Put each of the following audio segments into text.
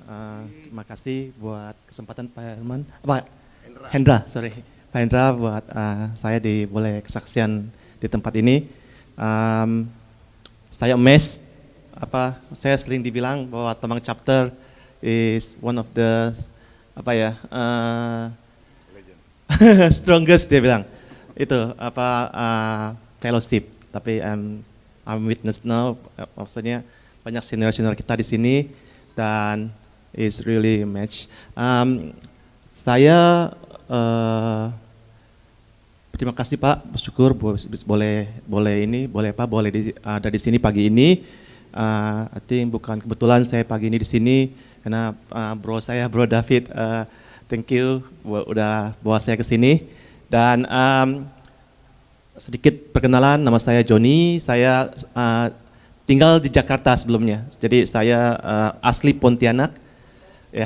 Terima kasih buat kesempatan Pak Herman, Pak Hendra, sorry, Pak Hendra buat saya boleh kesaksian di tempat ini. Um, saya amazed, saya sering dibilang bahwa Tamang Chapter is one of the strongest dia bilang itu fellowship. Tapi I'm witness now, maksudnya banyak senior-senior kita di sini dan is really match. Saya terima kasih Pak, bersyukur boleh ada di sini pagi ini. I think bukan kebetulan saya pagi ini di sini karena bro David, thank you udah bawa saya ke sini. Dan sedikit perkenalan, nama saya Joni, saya tinggal di Jakarta sebelumnya. Jadi saya asli Pontianak. Ya.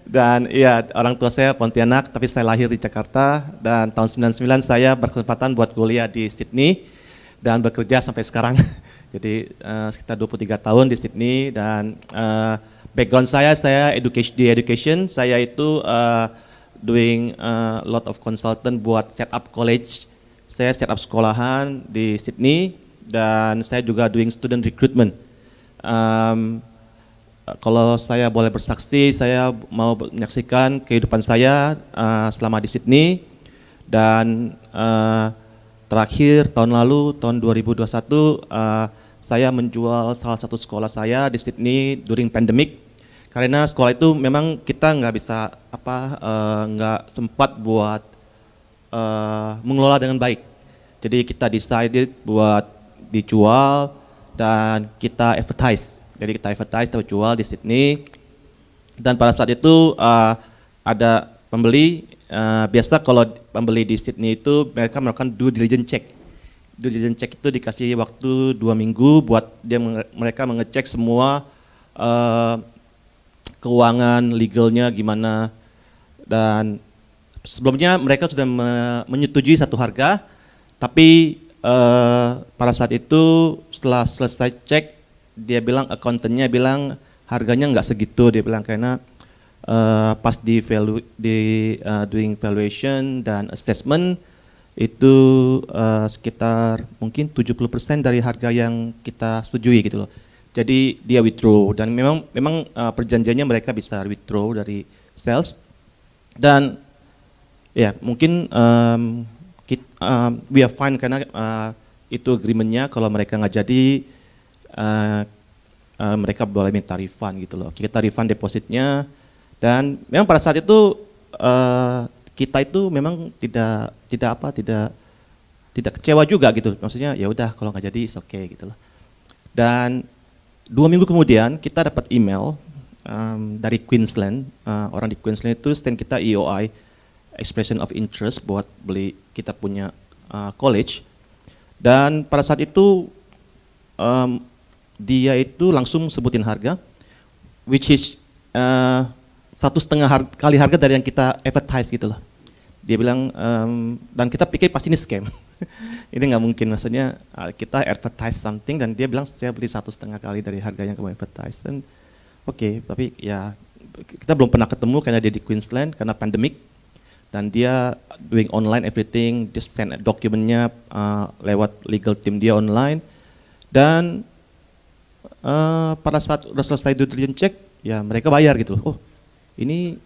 Dan ya orang tua saya Pontianak, tapi saya lahir di Jakarta dan tahun 99 saya berkesempatan buat kuliah di Sydney dan bekerja sampai sekarang. Jadi sekitar 23 tahun di Sydney dan background saya education, saya itu doing a lot of consultant buat set up college. Saya set up sekolahan di Sydney dan saya juga doing student recruitment. Kalau saya boleh bersaksi, saya mau menyaksikan kehidupan saya selama di Sydney dan terakhir tahun lalu, tahun 2021, saya menjual salah satu sekolah saya di Sydney during pandemic karena sekolah itu memang kita nggak bisa nggak sempat buat mengelola dengan baik. Jadi kita decided buat dijual dan kita advertise. Jadi kita jual di Sydney dan pada saat itu ada pembeli. Biasa kalau pembeli di Sydney itu mereka melakukan due diligence check. Due diligence check itu dikasih waktu 2 minggu buat mereka mengecek semua keuangan legalnya gimana, dan sebelumnya mereka sudah menyetujui satu harga, tapi pada saat itu setelah selesai cek dia bilang, akuntannya bilang harganya nggak segitu, dia bilang karena pas doing valuation dan assessment itu sekitar mungkin 70% dari harga yang kita setujui gitu loh. Jadi dia withdraw dan memang perjanjiannya mereka bisa withdraw dari sales dan ya mungkin we are fine karena itu agreementnya, kalau mereka nggak jadi mereka boleh minta refund gitu loh. Kita refund depositnya dan memang pada saat itu kita itu memang tidak kecewa juga gitu. Maksudnya ya udah kalau nggak jadi it's okay gitu loh. Dan 2 minggu kemudian kita dapat email dari Queensland, orang di Queensland itu stand kita EOI, expression of interest buat beli kita punya college. Dan pada saat itu dia itu langsung sebutin harga, which is 1,5 kali harga dari yang kita advertise gitu loh. Dia bilang, dan kita pikir pasti ini scam. Ini nggak mungkin, maksudnya kita advertise something dan dia bilang saya beli 1,5 kali dari harga yang kamu advertise. Dan oke, tapi ya kita belum pernah ketemu karena dia di Queensland karena pandemic. Dan dia doing online everything, dia send dokumennya lewat legal team dia online. Dan pada saat udah selesai due diligence check, ya mereka bayar gitu loh. Oh ini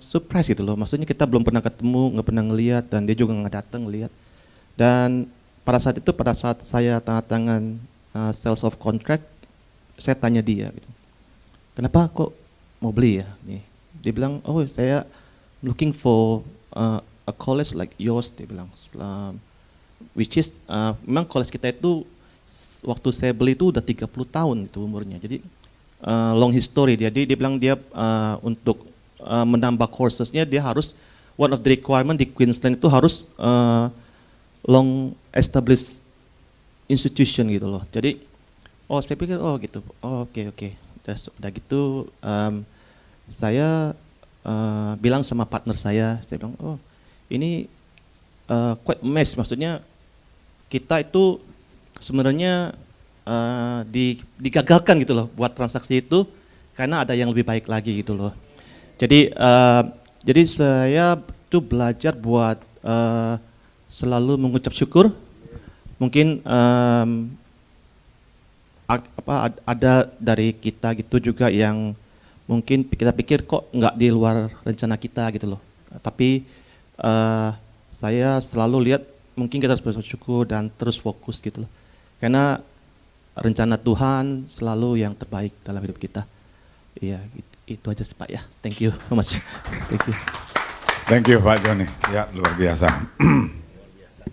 surprise gitu loh. Maksudnya kita belum pernah ketemu, nggak pernah ngelihat, dan dia juga nggak datang ngelihat. Dan pada saat saya tanda tangan sales of contract, saya tanya dia, gitu, kenapa kok mau beli ya? Nih. Dia bilang, oh saya looking for a college like yours, dia bilang. Which is, memang college kita itu waktu saya beli itu udah 30 tahun itu umurnya. Jadi long history dia bilang dia untuk menambah coursesnya dia harus, one of the requirement di Queensland itu harus long established institution gitu loh. Jadi saya pikir gitu, oke. Udah gitu saya bilang sama partner saya bilang ini quite mess, maksudnya kita itu sebenarnya digagalkan gitu loh buat transaksi itu karena ada yang lebih baik lagi gitu loh. Jadi saya tuh belajar buat selalu mengucap syukur. Mungkin ada dari kita gitu juga yang mungkin kita pikir kok nggak di luar rencana kita gitu loh. Tapi saya selalu lihat mungkin kita harus bersyukur dan terus fokus gitu loh. Karena rencana Tuhan selalu yang terbaik dalam hidup kita. Iya, itu aja sih Pak ya. Thank you so much. Thank you. Thank you Pak Joni. Ya, luar biasa.